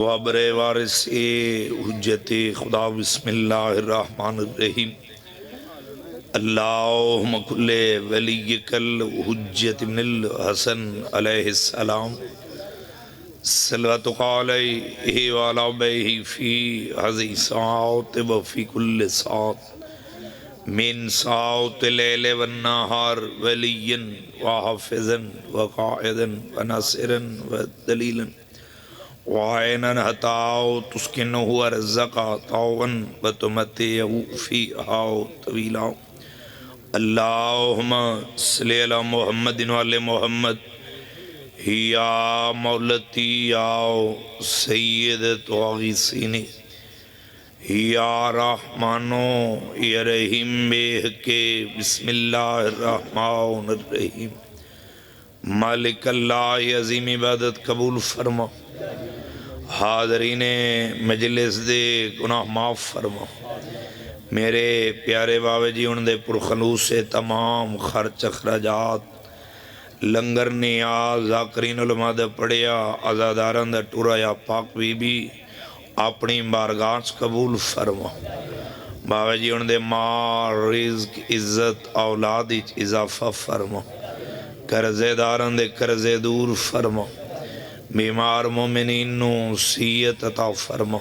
وابر وارث حجت خدا بسم اللہ الرحمن الرحیم اللہم کل ولیک الحجت بن الحسن علیہ السلام صلواتک علیہ وعلی آبائہ فی ہذی ساعت وفی کل ساعت من ساعت اللیل والنہار ولی وحافظا وقائدا وناصرا ودلیلا وعیناً حتاؤ تسکنہو ارزقا طاؤن وتمتعہو فیہا طویلا اللہم صلی علی محمد وعلی محمد یا مولتی یا سید واغیسینی یا رحمانو یا رحیم بیہ کے بسم اللہ الرحمن الرحیم مالک اللہ عظیم عبادت قبول فرما حاضرین مجلس دے گناہ معاف فرما میرے پیارے بابا جی ان دے پرخلوص سے تمام خرچ اخراجات لنگر نیاز ذاکرین علماء دے پڑیا آزاداران دے ٹورا یا پاک بی بی اپنی بارگاہ قبول فرما بابا جی ان دے مال رزق عزت اولاد اضافہ فرما قرضے داران دے قرضے دور فرما بیمار مومنین نو صحت عطا فرما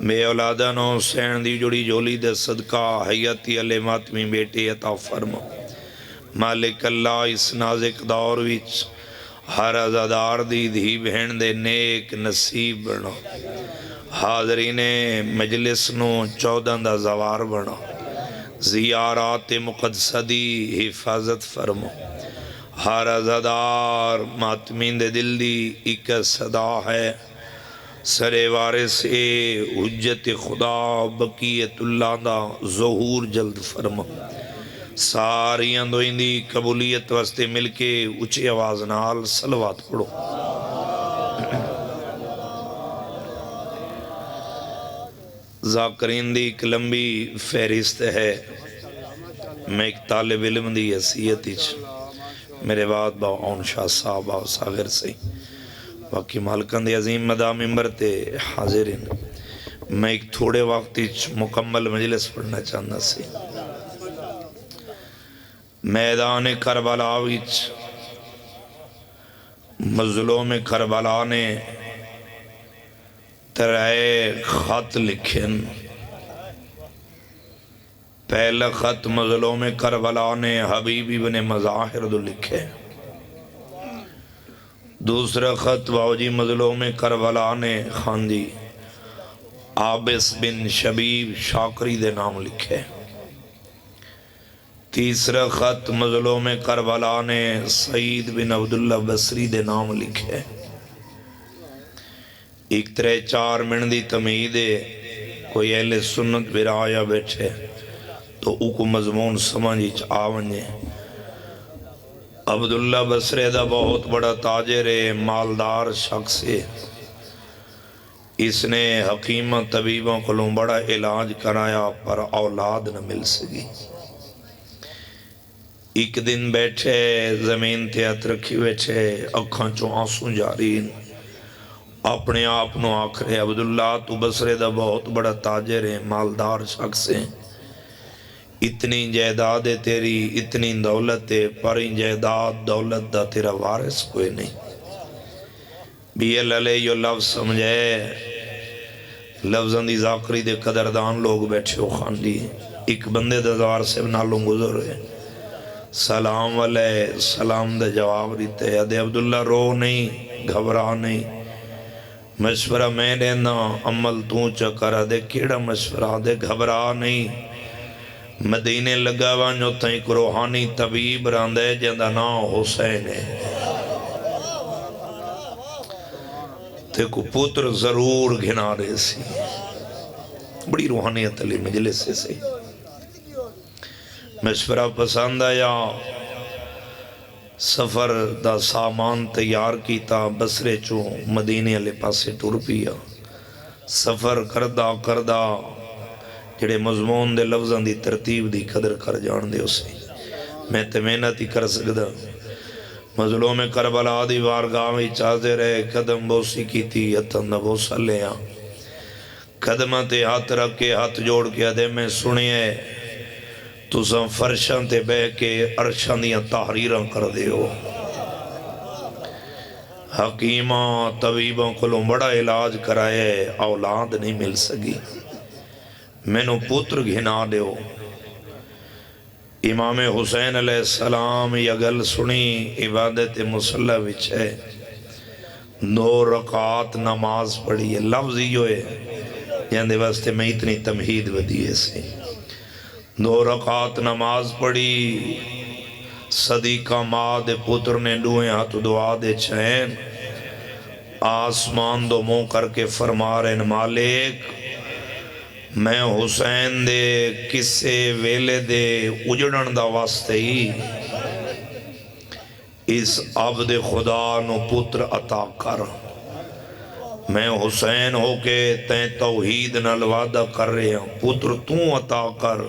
بے اولادہ نو سین دی جڑی جولی دے صدقہ حیاتی علی ماتمی بیٹے عطا فرما مالک اللہ اس نازک دور وچ ہر عزادار دی دھی بہن دے نیک نصیب بنا حاضرین مجلس نو 14 دا زوار بنا زیارات مقدسہ دی حفاظت فرما ہر عزادار ماتمین دے دل دی ایک صدا ہے سر وارث حجت خدا بقیت اللہ دا ظہور جلد فرما ساری اندوئیں دی قبولیت واسطے مل کے اچھی آواز نال صلوات پڑھو ذاکرین دی ایک لمبی فہرست ہے میں ایک طالب علم دی حیثیت میرے بعد باؤن شاہ صاحب باؤ ساغر سے باقی مالکان دی عظیم مدام ممبر تے حاضرین میں ایک تھوڑے وقت مکمل مجلس پڑھنا چاہنا سی میدان کربلا وچ مظلوم کربلا نے ترائے خط لکھن پہلا خط مظلوم کربلا نے حبیبی بن مظاہر دو لکھے دوسرا خط باوجی مظلوم کربلا نے خاندی عابس بن شبیب شاکری دے نام لکھے تیسرا خط مظلوم کربلا نے سعید بن عبداللہ بصری دے نام لکھے ایک 3-4 منٹ دی تمہید کوئی اہل سنت برایا بیٹھے تو اوکو مضمون سمجھ آونجے عبداللہ بصری دا بہت بڑا تاجر مالدار شخص ہے اس نے حکیمہ طبیبوں کو بڑا علاج کرایا پر اولاد نہ مل سکی ایک دن بیٹھے زمین تے ہاتھ رکھی بیٹھے اکھاں چوں آنسوں جاری اپنے آپ نو آکھرے عبداللہ تو بصری دا بہت بڑا تاجر ہے مالدار شخص ہے اتنی جائیداد ہے تیری اتنی دولت ہے پر ان جائیداد دولت دا تیرا وارث کوئی نہیں بی اللہ یہ لفظ سمجھے لفظاں دی ذاکری دے قدردان لوگ بیٹھے ہو خاندی ایک بندے دا دوار سے نالوں گزر ہے سلام علیہ سلام دے جواب دیتے ادھے عبداللہ رو نہیں گھبرا نہیں مشورہ میں دینا عمل تو چکر ادھے کیڑا مشورہ دے گھبرا نہیں مدینے لگا وانجو تائیں کو روحانی طبیب راندے جندہ نا حسین ہے تے کو پتر ضرور گھنا رہے سی بڑی روحانیت علی مجلس سے مشورہ پسند آیا سفر دا سامان تیار کیتا بصرے چوں مدینے علی پاسے ٹور پیا سفر کردہ جڑے مضمون دے لفظاں دی ترتیب دی قدر کر جان دے اسے میں تے محنت ہی کر سکدا مظلوم کربلا دی وارگاہ وچ حاضر رہے قدم بوسی کی تھی ہتھاں دا بوسا لیا قدماں تے ہاتھ رکھ کے ہاتھ جوڑ کے ادے میں سنیے تساں فرشاں تے بہ کے عرشاں دیاں تحریراں کر دیو حکیماں طبیباں کولوں بڑا علاج کرائے اولاد نہیں مل سکی مینوں پتر گھنا دیو امام حسین علیہ السلام یہ گل سنی عبادت مصلی وچ ہے 2 رکعات نماز پڑھی ہے لفظ ہی ہے جاندے واسطے میں اتنی تمہید ودیے سے 2 رکعات نماز پڑھی صدیقہ ماں دے پتر نے دوئیں ہاتھ دعا دے چین آسمان دو منہ کر کے فرما رہے مالک میں حسین دے کسے ویلے دے اجڑن دا واسطے ہی اس عبد خدا نو پتر عطا کر میں حسین ہو کے تین توحید نال وعدہ کر رہے ہیں پتر تو عطا کر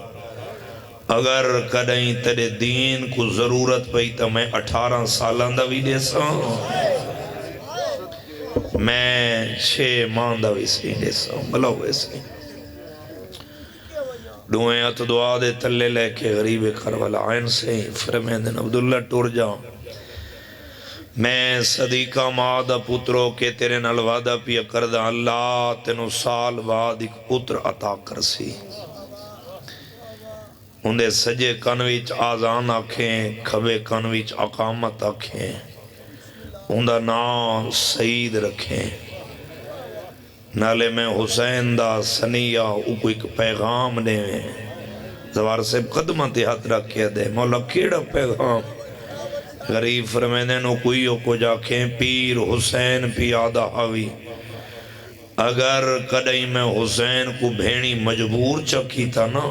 اگر کدیں تیرے دین کو ضرورت پئی تو میں 18 سالاں دا بھی دے ساں میں 6 ماہ دا بھی سی دے ساں بلا ہوئے سی دوئیں ہاتھ دعا دے تلے لے کے غریب کربلا عین سے فرمیندن عبداللہ ٹور جاؤں میں صدیقہ ماں دا پتروں کے تیرے نال وعدہ پیا کردہ اللہ تینو سال بعد ایک پتر عطا کرسی اندے سجے کنویچ آزان آکھیں کھبے کنویچ اقامت آکھیں اندہ نام سعید رکھیں نالے میں حسین دا سنیہ اوکو ایک پیغام دے میں زوار سے قدمہ تے ہاتھ رکھے دے مولا کیڑا پیغام غریب فرمینے نو کوئی کو جاکھیں پیر حسین پیادہ آوی اگر کدیں میں حسین کو بھینی مجبور چکی تھا نا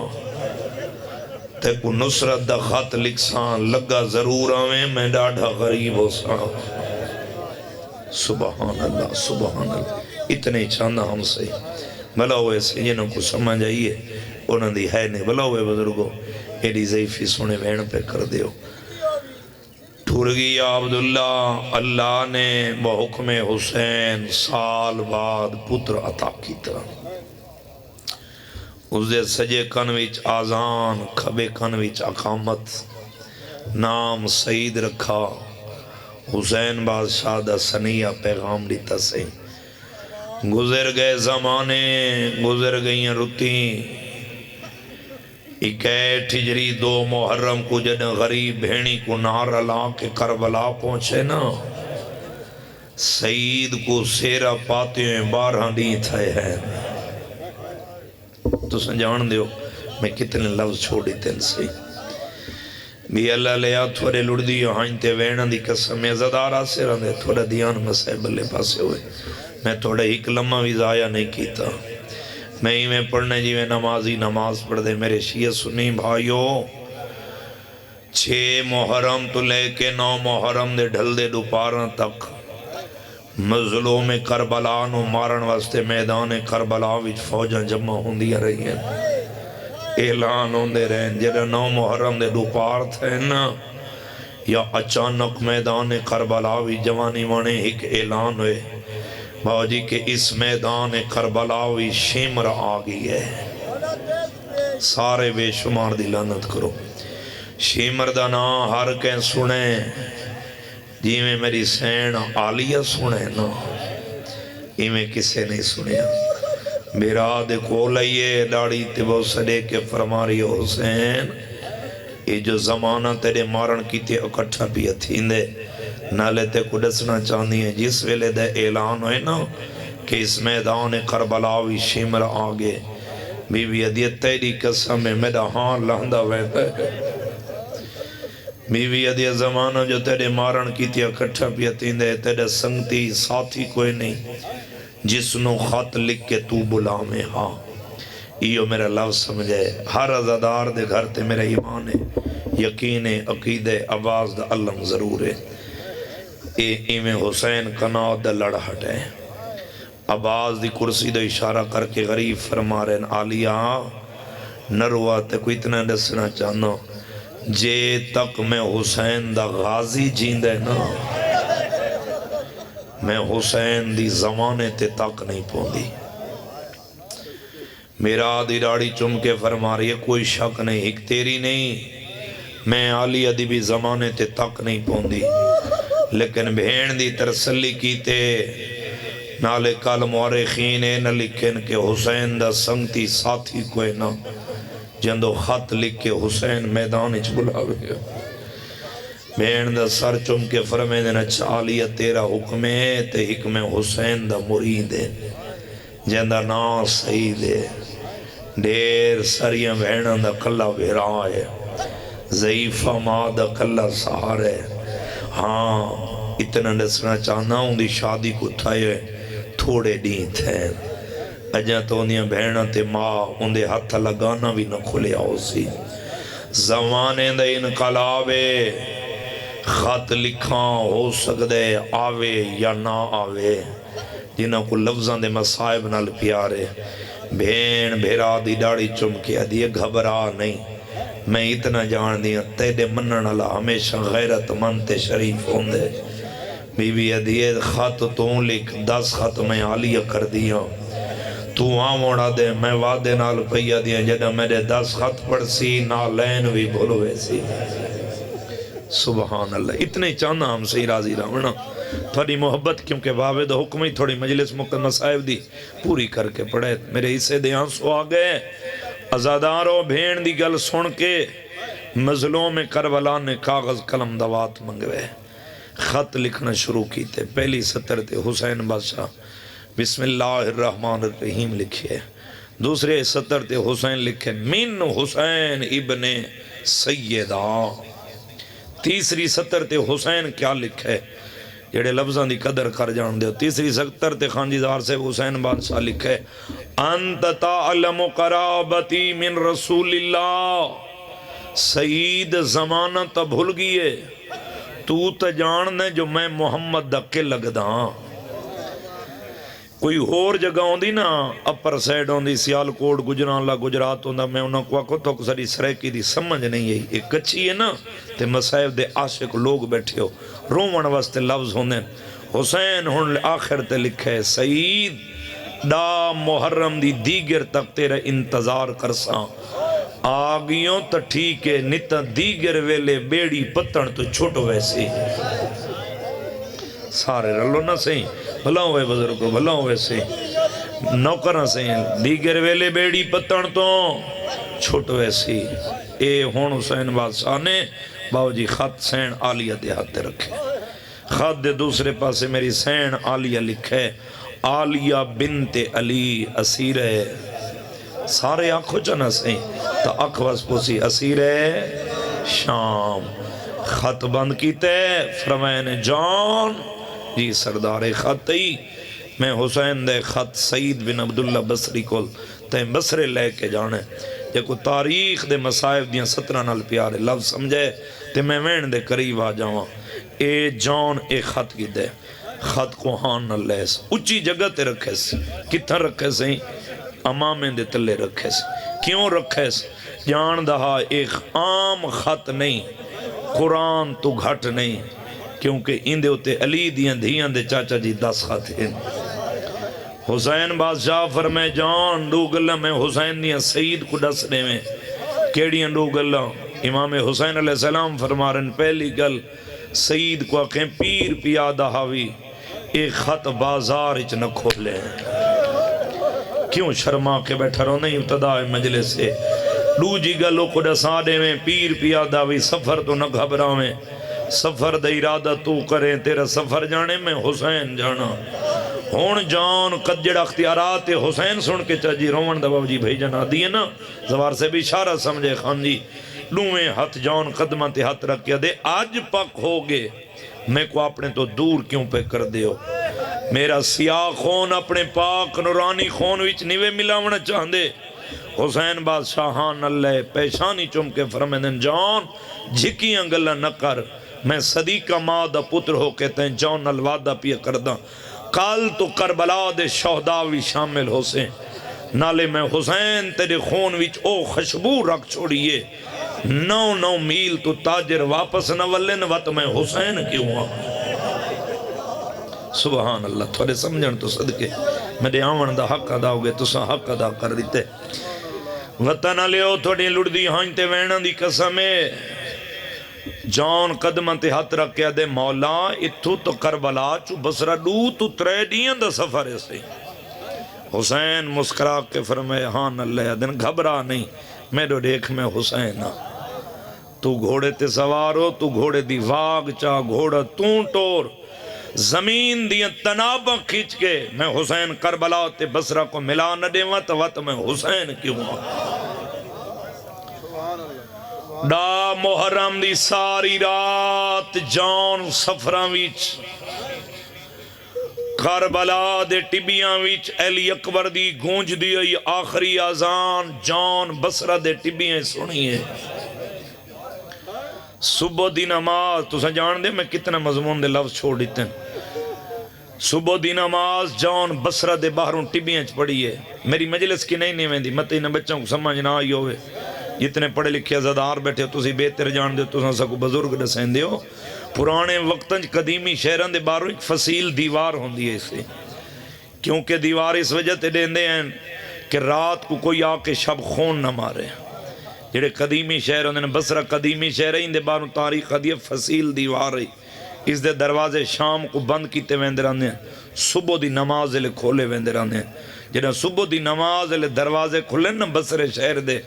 تے کو نصرت دا خط لکھسان لگا ضرور آویں میں ڈاڑھا غریب ہو ساں سبحان اللہ اتنے چاندہ ہم سے بھلا ہوئے سے جنہوں کو سمجھ آئیے انہوں دی ہے نہیں بھلا ہوئے بزرگوں ایڈی ضعیفی سونے بہن پہ کر دیو ٹھورگی یا عبداللہ اللہ نے بحکم حسین سال بعد پتر عطا کی طرح اس دے سجے کنویچ آزان کھبے کنویچ اقامت نام سعید رکھا حسین بادشاہ دا سنیہ پیغام دیتا سے گزر گئے زمانے گزر گئیں رتیں 21 ہجری 2 محرم کو جن غریب بھینی کو نار علا کے کربلا پہنچے نا سعید کو سیرہ پاتے ہیں 12 دیں تھے ہیں تو سنجان دیو میں کتنے لفظ چھوڑی تین سے بھی اللہ لیا تھوڑے لڑ دیو ہائنتے وینہ دی قسم میں زدارہ سے رہنے تھوڑا دیان مسائب اللہ پاسے ہوئے میں تھوڑا ایک لمحہ بھی ضائع نہیں کیتا میں ہی میں پڑھنے جی میں نمازی نماز پڑھ دے میرے شیعہ سنی بھائیو 6 محرم تو لے کے 9 محرم دے ڈھل دے دوپارہ تک مظلوم کربلا نو مارن واسطے میدان کربلا وچ فوجاں جمع ہوندیاں رہی ہیں اعلان ہوندے رہن جڑا 9 محرم دے دوپار تھے نا یا اچانک میدان کربلا وچ جوانی وانے ایک اعلان ہوئے باو جی کہ اس میدان کربلاوی شیمر آگئی ہے سارے بے شمار دی لعنت کرو شیمر دا نا ہر کہیں سنے جی میں میری سین آلیہ سنے نا ہی میں کسے نہیں سنیا بیراد کو لئیے ڈاڑی تبو سڑے کے فرماری حسین یہ جو زمانہ تیرے مارن کی تے اکٹھا بھی اتھیندے نالے تے کو ڈسنا چاندی ہیں جس ویلے دے اعلان ہوئے نا کہ اس میدان کربلاوی شمر آگے بی بی عدیت تیری قسم میں میرا ہاں لہندہ ویدہ ہے بی بی عدیت زمانہ جو تیرے مارن کی تے اکٹھا بھی اتھیندے تیرے سنگتی ساتھی کوئی نہیں جس نو خط لکھ کے تو بلا میں ہاں یہ میرا لفظ سمجھے ہر عزادار دے گھر تے میرا ایمان ہے یقین عقید آواز دا علم ضرور ہے ایمیں حسین کناؤ دا لڑ ہٹے آواز دی کرسی دا اشارہ کر کے غریب فرما رہے آلیہ نروا تے کوئی اتنا ڈسنا چاہنا جے تک میں حسین دا غازی جیندے نا میں حسین دی زمانے تے تک نہیں پوندی۔ میرا آدھی ڈاڑی چم کے فرما رہی ہے کوئی شک نہیں، ایک تیری نہیں، میں علی ادی بھی زمانے تے تک نہیں پوندی، لیکن بھین دی ترسلی کیتے نالے کل مورخین نہ لکھن کہ حسین دا سنگتی ساتھی کوئی نہ جندو خط لکھ کے حسین میدان اچ بلاوے گا۔ بھین دا سر چم کے فرمے دینا چالیہ تیرا حکم ہے تے حکم حسین دا مرید ہے جندہ نا سعید ہے، ڈیر سریاں بھینن دا کلہ بھیرا ہے، ضعیفہ ماں دا کلہ سہار ہے۔ ہاں اتنا نسنا چاہنا ہوں دی شادی کو تھائے تھوڑے دین تھے، اجاں تو انہیں بہنہ تے ماں اندے ہاتھ لگانا بھی نہ کھلے آؤ سی۔ زمانے دے انقلابے خط لکھاں ہو سکدے آوے یا نہ آوے، جنہاں کو لفظاں دے مصائب نال پیارے۔ بھین بھیرا دی ڈاڑی چمکے ادیے گھبرا نہیں، میں اتنا جان دیا تیرے منن اللہ ہمیشہ غیرت مند تے شریف ہوندے۔ بی بی ادیے خط تو لکھ 10 خط میں عالیہ کر دیا، تو آموڑا دے میں وعدے نال پیا دیا جدہ میرے 10 خط پڑھ سی نالین بھی بھولوے سی۔ سبحان اللہ، اتنے چاہنا ہم سے راضی رہنا تھوڑی محبت، کیونکہ بابد حکم ہی تھوڑی مجلس مقدمہ صاحب دی پوری کر کے پڑھے، میرے حصے دے آنسو آگئے۔ ازادارو بھین دی گل سن کے مظلوم کربلا نے کاغذ قلم دوات منگوے، خط لکھنا شروع کیتے۔ پہلی سطر تے حسین بادشاہ بسم اللہ الرحمن الرحیم لکھے، دوسرے سطر تے حسین لکھے من حسین ابن سیدہ، تیسری سطر تے حسین کیا لکھے جڑے لفظاں دی قدر کر جان دے، تیسری سطر تے خانجی دار سے حسین بادشاہ لکھے انت تعلم قرابتی من رسول اللہ، سعید زمانہ تا بھول گئے تو تا جان دے جو میں محمد دکے لگ دا۔ کوئی اور جگہ ہوندی نا اپر سائڈ ہوندی سیالکوٹ گجرانلہ گجرات ہوندا، میں انہاں کو آکھو تو ساری سریکی دی سمجھ نہیں ہے، ایک کچھی ہے نا تے مسائب دے عاشق لوگ بیٹھے ہو رومن واسطے لفظ ہوندے۔ حسین ہن آخر تے لکھے سعید ڈا محرم دی دیگر تک تیرا انتظار کرساں، آگیوں تا ٹھیک ہے نتا دیگر ویلے بیڑی پتن تو چھوٹو ویسے سارے رلو نہ سہیں بھلا ہوئے بزرگو بھلا ہوئے سے نوکرہ سہیں دیگر ویلے بیڑی پتن تو چھوٹو ویسے اے ہون حسین بادشاہ نے باو جی خط سین عالیہ دے ہاتھ رکھے، خط دے دوسرے پاسے میری سین عالیہ لکھے عالیہ بنت علی اسیر سارے آنکھو چنا سہیں تا اکھوز پوسی اسیر شام۔ خط بند کیتے فرمائن جان جی سردار خطی میں حسین دے خط سعید بن عبداللہ بصری کو تین بصرے لے کے جانے جے کو تاریخ دے مصائب دیاں 17 نال پیارے لفظ سمجھے تے میں وین دے قریب آ جاواں۔ اے جان اے خط کی دے، خط کو ہاں نہ لیس اچھی جگہ تے رکھے سے، کتھا رکھے سے امامیں دے تلے رکھے سے، کیوں رکھے سے جان دہا ایک عام خط نہیں، قرآن تو گھٹ نہیں، کیونکہ اندے ہوتے علی دیاں دھیاں دے چاچا جی 10 خط ہیں۔ حسین بادشاہ فرمے جان دو گلہ میں حسین دیاں سعید کو ڈسنے میں کیڑیاں دو گلہ امام حسین علیہ السلام فرما رہن پہلی گل سعید کو آکھیں پیر پیادہ ہاوی ایک خط بازار اچ نہ کھولے، کیوں شرما کے بیٹھا رہو نہیں ابتداء مجلس سے دو جی گلو کو ڈسانے میں پیر پیادہ بھی سفر تو نہ گھبرا میں سفر دا ارادہ تو کریں تیرا سفر جانے میں حسین جانا ہون جان قد جڑا اختیارات حسین سن کے چاہ جی رومن دباو جی بھائی جنا دیئے نا زوار سے بھی اشارہ سمجھے خان جی لویں ہاتھ جان قدمہ تے ہاتھ رکھ کیا دے آج پاک ہوگے میں کو اپنے تو دور کیوں پہ کر دیو میرا سیاہ خون اپنے پاک نورانی خون وچ نیوے ملاونا چاہندے حسین بادشاہان اللہ پیشانی چم کے فرمیدن جان جھکیاں گلہ نہ کر میں صدیقہ ماں دا پتر ہو کہتے ہیں جان الوادہ پیا کردہ کال تو کربلا دے شہداوی شامل ہو سے نالے میں حسین تیرے خون وچ او خوشبو رکھ چھوڑیے 9 میل تو تاجر واپس نہ ولن وط میں حسین کیوں ہوں سبحان اللہ تھوڑے سمجھن تو صدقے میرے آمن دا حق ادا ہوگے تو سا حق ادا کر دیتے وطن لیو تھوڑی لڑ دی ہانجتے وینہ دی قسمے جان قدمہ تے ہاتھ رکھیا دے مولا اتھو تو کربلا چو بسرہ دو تو 3 دین دا سفر سے حسین مسکرا کے فرمائے ہاں اللہ دن گھبرا نہیں میرے دیکھ میں حسین تو گھوڑے تے سوارو تو گھوڑے دی واگ چاہ گھوڑا توں ٹور زمین دیا تنابہ کھیچ کے میں حسین کربلا تے بسرہ کو ملا نہ دے وط وط میں حسین کیوں دا محرم دی ساری رات جان سفران ویچ کربلا دے ٹبیاں ویچ علی اکبر دی گونج دی آخری آزان جان بسرہ دے ٹبیاں سنیے صبح دی نماز تو سا جان دے میں کتنا مضمون دے لفظ چھوڑ دیتے ہیں صبح دی نماز جان بسرہ دے باہروں ٹبیاں پڑھی ہے میری مجلس کی نہیں میں دی مت انہیں بچوں کو سمجھ نہ آئی ہوئے جتنے پڑھے لکھے ازادار بیٹھے ہو تسی بہتر جان دے تو سا کو بزرگ دسین دے ہو پرانے وقتاں قدیمی شہران دے باہروں ایک فصیل دیوار ہوں دی ہے اسے کیونکہ دیوار اس وجہ تے دیندے ہیں کہ رات کو کوئی آ کے شب خون نہ مارے جڑے قدیمی شہر ہوندے ہیں بصرہ قدیمی شہر ہیں دے باہروں تاریخ دی فصیل دیوار ہے اس دے دروازے شام کو بند کیتے ویندے رہندے ہیں صبح دی نماز لے کھولے ویندے رہندے ہیں جنہاں صبح دی نماز لے دروازے کھلے نا بصرے شہر دے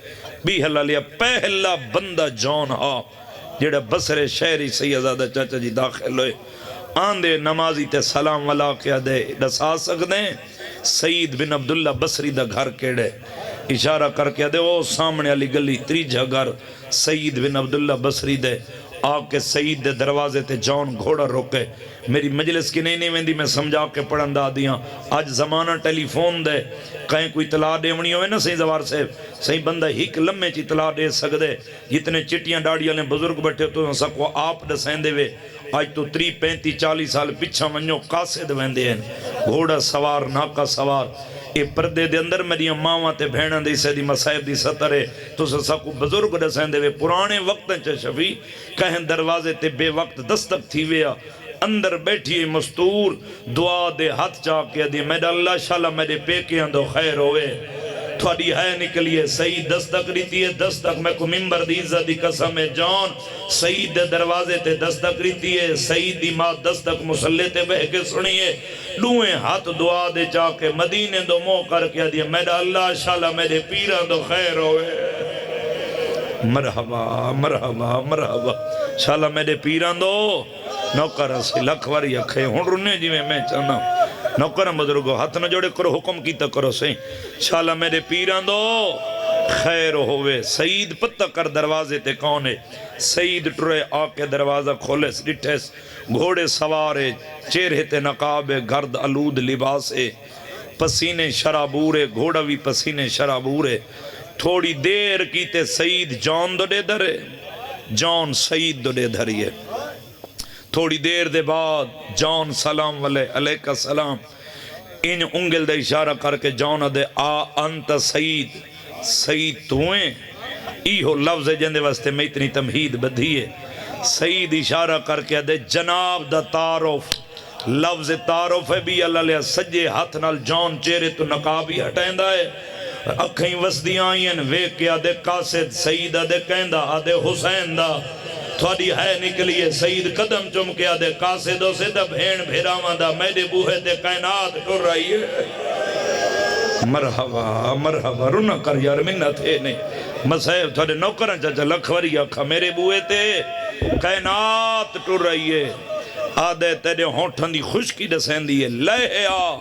بھی حلال لیا پہلا بندہ جان ہا جڑا بصرے شہری سیدزادہ چاچا جی داخل ہوئے آندے نمازی تے سلام والا کیا دے دسا سکتے ہیں سید بن عبداللہ بصری دا گھر کیڑے اشارہ کر کے دے وہ سامنے علی گلی 3 گھر سید بن عبداللہ بصری دے آکے سید دے دروازے تے جان گھوڑا روکے میری مجلس کی نہیں ویندی میں سمجھا کے پڑھن دا دیاں آج زمانہ ٹیلی فون دے کہیں کوئی اطلاع دے ونی ہوئے نا صحیح زوار سے صحیح بندہ ہیک لمحے چی اطلاع دے سکدے جتنے چٹیاں ڈاڑیاں لیں بزرگ بیٹھے تو سکو آپ دسین دے وے آج تو 30 35 40 سال پچھا منجو قاسد ویندے ہیں گھوڑا سوار ناکا سوار اے پردے دے اندر میری ماں تے بہناں دے سے دی مسائب دی سطرے تو سکو بزرگ دسین دے وے پرانے وقت چا شفی کہیں دروازے تے بے وقت دستک تھی ویا اندر بیٹھی مستور دعا دے ہاتھ چاہ کے دی میڈا اللہ شاءاللہ میرے پیکے اندو خیر ہوئے تھوڑی ہے نکلیے صحیح دستک ریتی ہے دستک میں کو ممبر دی عزت دی قسم جان سعید دے دروازے تے دستک ریتی ہے سعید دی ماں دستک مسلح تے بہ کے سنیے لوئیں ہاتھ دعا دے چاہ کے مدینے دو مو کر کے دیا میڈا اللہ شاءاللہ میرے پیران دو خیر ہوئے مرحبا مرحبا مرحبا شاءاللہ میرے پیران دو نوکر سے لکھ واری اکھے ہون رنے جی میں چاہنا نوکر بزرگو ہاتھ نہ جوڑے کرو حکم کیتا کرو سہیں شاءاللہ میرے پیران دو خیر ہوئے سعید پتہ کر دروازے تے کونے سعید ٹرے آکے دروازہ کھولے ڈٹھیس گھوڑے سوارے چہرے تے نقابے گرد علود لباسے پسینے شرابورے گھوڑا بھی پسینے شرابورے تھوڑی دیر کیتے سعید جان دو دے دھرے جان سعید دو دے دھریے تھوڑی دیر دے بعد جان سلام علیکہ السلام ان انگل دے اشارہ کر کے جان دے انت سعید سعید تویں ایہو لفظ جندے واسطے میں اتنی تمہید بدھی ہے سعید اشارہ کر کے دے جناب دا تعارف لفظ تعارف ہے بھی اللہ لیا سجے ہاتھ نال جان چہرے تو نقابی ہٹائیں دائے اکھیں وسدیاں آئین ویک کے آدھے قاسد سعید آدھے کہندہ آدھے حسین دا تھوڑی ہے نکلیے سعید قدم چم کے آدھے قاسدوں سے دا بھین بھیراما دا میرے بوہے دے کائنات کر رہی ہے مرحبا مرحبا رونا کر یار منت ہے نہیں مسائب تھوڑے نوکران چاچا لکھوری آکھا میرے بوہے تے کائنات ٹر رہی ہے آدھے تیرے ہونٹھن دی خوشکی دسین دی ہے لے آ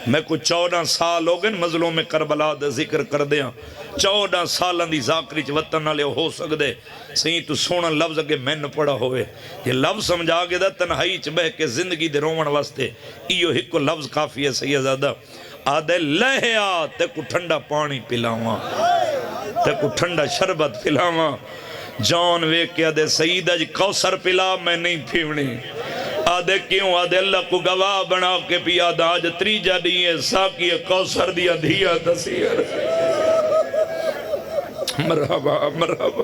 میں کو 14 سال ہو گئے مظلوم میں کربلا دا ذکر کر دیا 14 سالان دی ذاکری چھ وطن نالے ہو سکدے سہی تو سونا لفظ اگے میں نہ پڑا ہوئے یہ لفظ سمجھا گے دا تنہائی چھ بہ کے زندگی دے رومن واسطے ایو ہکو لفظ کافی ہے سیدزادہ آدھے لے آ تے کو ٹھنڈا پانی پلاواں تے کو ٹھنڈا شربت پلاواں جان ویک کے آدھے سیدہ جی کوثر پلا میں نہیں پیونی آدھے کیوں آدھے اللہ کو گواہ بنا کے پیا دا آج تریجہ دیئے ساکی کوثر دیا دیا تسیر مرحبا مرحبا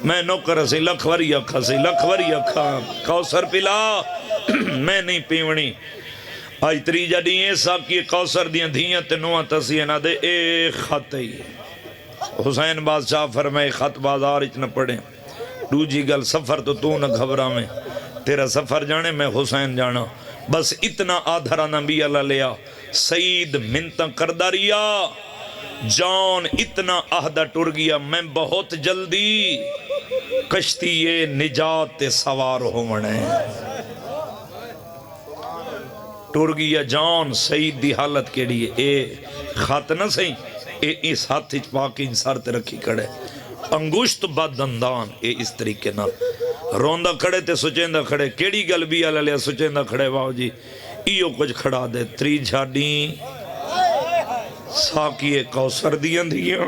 میں نوکر سی لکھ وری اکھا سی لکھ وری اکھا کوثر پلا میں نہیں پیونی آج تری جڑی ایسا کی کوثر دیاں دھیاں تے نواں تسیہ نہ دے اے خط ہی حسین بادشاہ فرمائے خط بازار اچ نہ پڑھیں دوجی گل سفر تو نہ گھبرا میں تیرا سفر جانے میں حسین جانا بس اتنا آدھرا نبی اللہ لیا سعید منتہ کردہ ریا جان اتنا عہدہ ٹر گیا میں بہت جلدی کشتی نجات سوار ہونے ٹر گیا جان سعید دی حالت کے لیے اے خط نہ سہی اے اس ہاتھ پاکی انسارت رکھی کڑے انگوشت بد اندان اے اس طریقے نہ روندہ کھڑے تے سچیندہ کھڑے کیڑی گل بھی آلہ لیا سچیندہ کھڑے واؤ جی ایو کچھ کھڑا دے تری جھاڑیں ساکی کوثر دیاں دیاں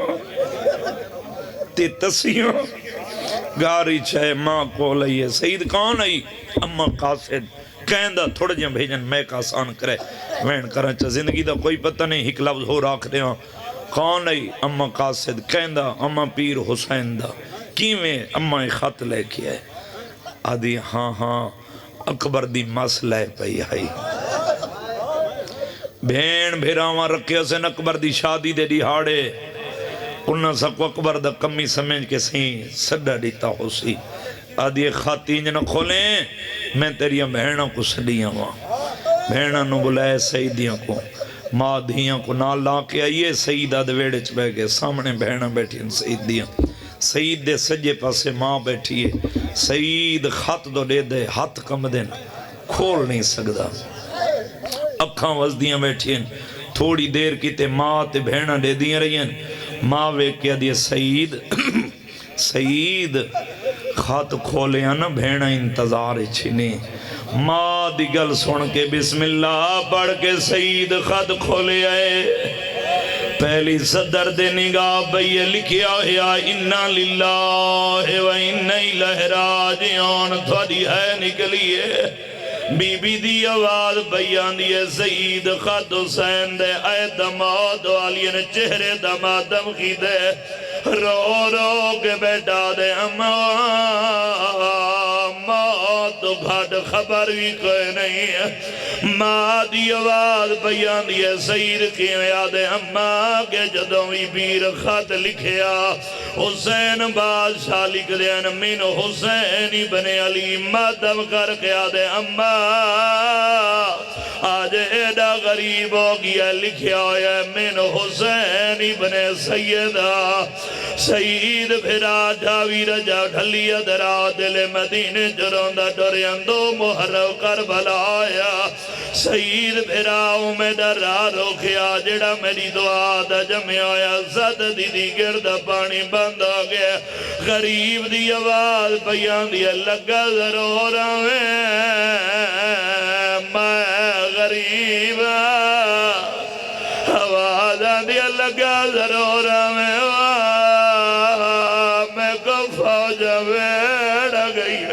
تے تسیاں گاری چھے ماں کو لئیے سعید کون آئی اما قاصد کہندہ تھوڑا جہاں بھیجن میں کا آسان کرے وین کرنچہ زندگی دا کوئی پتہ نہیں ہک لفظ ہو راکھ دے ہاں کون آئی اما قاصد کہندہ اما پیر حسین دا کیویں اما خط لے کیا ہے آدھی ہاں ہاں اکبر دی مسئلہ پہی آئی بھین بھیراواں رکھے سے اکبر دی شادی دے دی ہاڑے انہاں سکو اکبر دا کمی سمجھ کے سہیں سڈا دیتا ہو سی آدھی خاتین نہ کھولیں میں تیریاں بہنوں کو سڈیاں وہاں بہنوں نو بلائے سیدیاں کو ماں دھیاں کو نال لا کے آئیے سیدہ دے ویڑے چ بہ گئے سامنے بہنوں بیٹھی ہیں سیدیاں سعید دے سجے پاسے ماں بیٹھی ہے سعید خط دو دے دے ہاتھ کم دن کھول نہیں سکدا اکھاں وزدیاں بیٹھی ہیں تھوڑی دیر کی تے ماں تے بہنہ دے دیاں رہی ہیں ماں وے کیا دیئے سعید سعید خط کھولے ہیں نا بہنہ انتظار چھنے ماں دی گل سن کے بسم اللہ پڑھ کے سعید خط کھولے آئے پہلی صدر دے نگاہ بھئی لکھیا ہے اِنَّا لِلَّهِ وَإِنَّا إِلَيْهِ رَاجِعُونَ تھوڑی ہے نکلیے بی بی دی آواز بیان دیئے سعید خط حسین دے اے دماد والین چہرے دمادم کی دے رو رو کے بیٹا دے ماں تو گھاٹ خبر بھی کوئی نہیں ہے ماں دی آواز بیان دیئے سعید کی یاد اماں کے جدوں بھی بیر خط لکھیا حسین بادشاہ لکھ دین من حسین ابن علی مادم کر کے یاد اماں آج ایڈا غریب ہو گیا لکھیا ہے من حسین ابن سیدہ سعید پھرا جاوی رجا ڈھلیا درا دل مدینے جروندہ ڈریندو محرم کربلا آیا سعید پھرا امیدہ را روکیا جڑا میری دعا دا جمع آیا زد دی گرد پانی بند آ گیا غریب دی آواز بیان دیا لگا ضرور میں غریب آواز دیا لگا ضرور میں کو فوج بیڑ گئی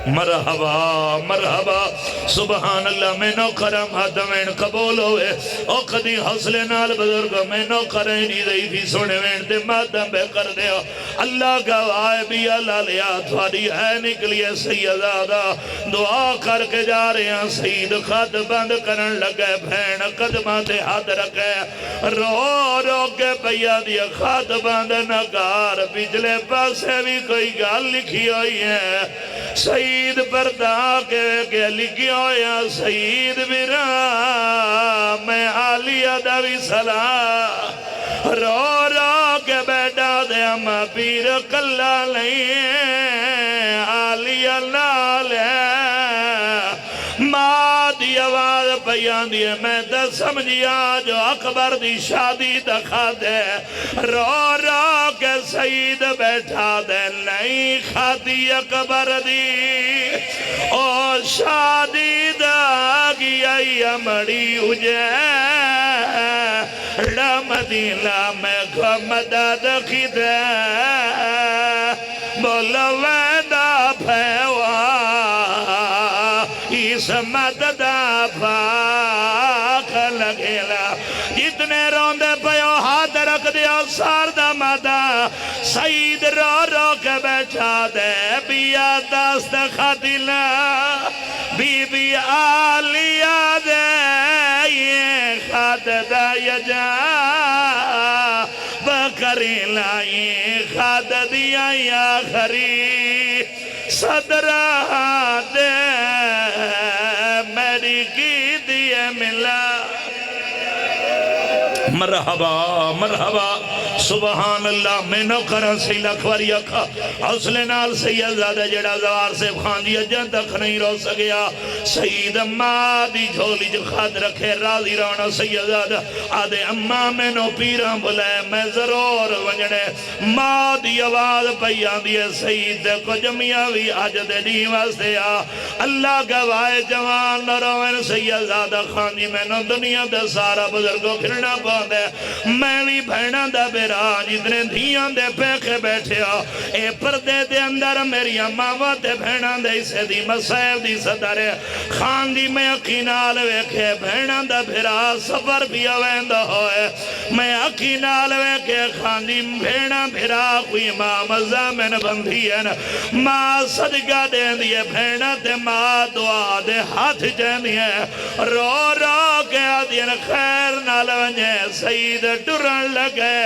مرحبا مرحبا سبحان اللہ میں نو کرم حدمین قبول ہوئے او قدی حوصلے نال بزرگ میں نو کرینی ضعیفی سونے وین دے مادم بے کر دیا اللہ گواہ بھی اللہ لیا تھوڑی ہے نکلیے سیدادہ دعا کر کے جا رہے ہیں سعید خط بند کرن لگے بھین قدمہ دے ہاتھ رکھے رو رو کے پیا دیا خط بند نگار بجلے پاسے بھی کوئی گال لکھی ہوئی ہے سعید پردہ کے لکھی ہویا سعید برا میں عالیہ دوی صلاح رو رو کے بیٹا دے ہم پیر کلا نہیں عالیہ نال ماں دی آواز بیان دیئے میں تا سمجھیا جو اکبر دی شادی دکھا دے رو رو کے سعید بیٹھا دے نہیں خاتی اکبر دی او شادی دا گیا یا مڑی اجے مدینہ میں کو مدد کی دے بولو ویدہ پھیوا اس مدد پاک لگیلا جتنے روندے پیو ہاتھ رکھ پاک دیا سار دا مادا سعید رو رو کے بیٹھا دے بیا دست خاتلہ بی بی آلیا دے یہ خات دا یجا بکری لائی خات دیا یا خری صدرہ دے میری کی دیے ملا مرحبا مرحبا سبحان اللہ میں نو کرن سی لکھواری اکھا حوصلے نال سید زادہ جڑا زوار سے خان دی اجن تک نہیں رو سکیا سید اماں دی جھولی جو خاد رکھے راضی رونا سید زادہ آدھے اماں میں نو پیران بلے میں ضرور ونجنے ماں دی آواز پیان دی سید کو جمعیاوی آج دے دی واسطے اللہ گوائے جوان نہ روین سید زادہ خان دی میں نو دنیا دے سارا بزرگوں کھرنا پاندے میں بھی بھینا دا بیرا جتنے دھیاں دے پیکھے بیٹھے اے پردے دے اندر میری اماں تے بھینا دے اسے دی مسائب دی صدر خان دی میں اقینال ویکھے بھینا دا بھیرا سفر بھی آویندہ ہوئے میں اقینال ویکھے خان دی بھینا بھیرا کوئی ماں مزامن بندھی ہے ماں صدقہ دے دیئے بھینا تے ماں دعا دے ہاتھ جین دیئے رو رو کے آدین خیر نال ونجے سید ٹرن لگے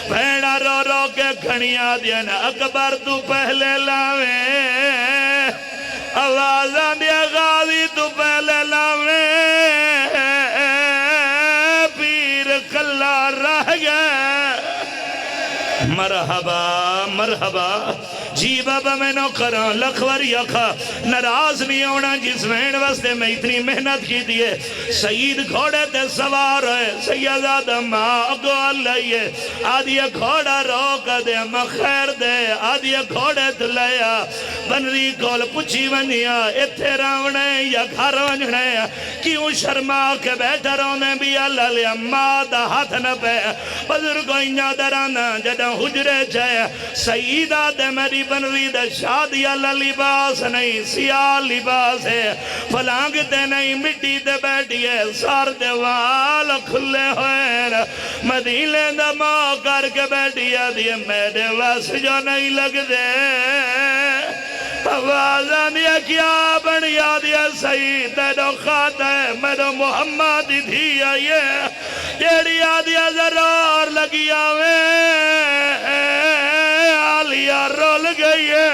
بھیڑا رو رو کے کھنیا دیا نا اکبر تو پہلے لاویں آوازاں دیا غازی تو پہلے لاویں پیر کلا رہ گئے مرحبا مرحبا جی بابا میں نو کران لکھواری اکھا نراز نہیں ہونا جس وین واسطے میں اتنی محنت کی دیئے سید گھوڑے تے سوار ہے سیدہ ماں اگو اللہ آدھی گھوڑا روک دے مخیر دے آدھی گھوڑے تلیا بنری کول پچھی ونیا اتھے راونے یا گھر ونجنے کیوں شرما کے بیٹھا رونے بھی اللہ لیا ماں دا ہاتھ نہ پہ بزرگو انجا درانا جدہ حجرے چاہے سیدہ دے میری بنری دے شادی اللہ لباس نہیں سیاہ لباس ہے پلانگتے نہیں مٹی دے بیٹھئے سار دے وال کھلے ہوئے مدیلے دا ماں کر کے بیٹھئے دیئے میرے ویس جو نہیں لگ دے آوازاں دیا کیا بنیا دیا سید تیرو خات ہے میرو محمد دھی آئیے جیڑی آدیا ضرور لگی آویں آلیا رول گئی ہے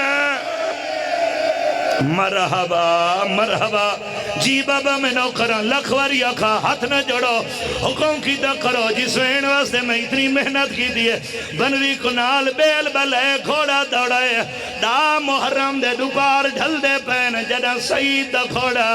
مرحبا مرحبا جی بابا میں نو کران لکھواری آکھا ہاتھ نہ جڑو حکم کی دا کرو جس وین واسطے میں اتنی محنت کی دیئے بنوی کنال بیل بلے کھوڑا دوڑائے دا محرم دے دوپار ڈھل دے پین جدہ سعید دا کھوڑا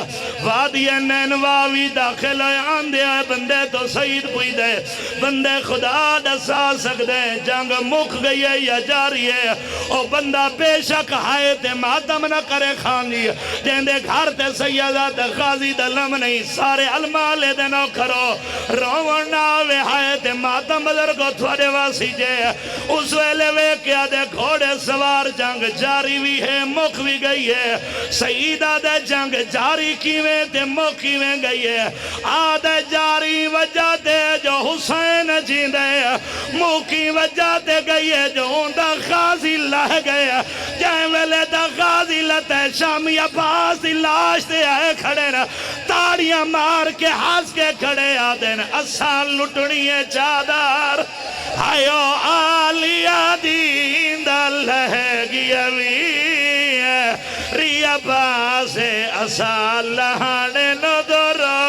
وادی نینواوی داخل آن دیا بندے تو سعید پوئی دے بندے خدا دسا سکدے جنگ مک گئی ہے یا جاری ہے او بندہ بے شک ہائے تے ماتم نہ کرے خانی جن دے گھر تے سیدہ تے غازی دلم نہیں سارے علمالے دے نو کرو رونا وے ہائے تے ماتم بزرگو تھوڑے واسی جے اس ویلے وے کیا دے گھوڑے سوار جنگ جاری بھی ہے مک بھی گئی ہے سیدہ دے جنگ جاری کیویں تے مک کیویں گئی ہے آدھے جاری وجہ دے جو حسین جیندے موکی وجہ دے گئی ہے جو اندہ غازی لہ گئے جائیں ویلے دا غازی لتے شامی عباس دی لاش دے آئے کھڑے نا تاڑیاں مار کے ہاس کے کھڑے آدھے نا اسان لٹنی ہے چادر ہائیو آلیا دین دا لہ گیا بھی ریا باسے اسان لہانے نو درو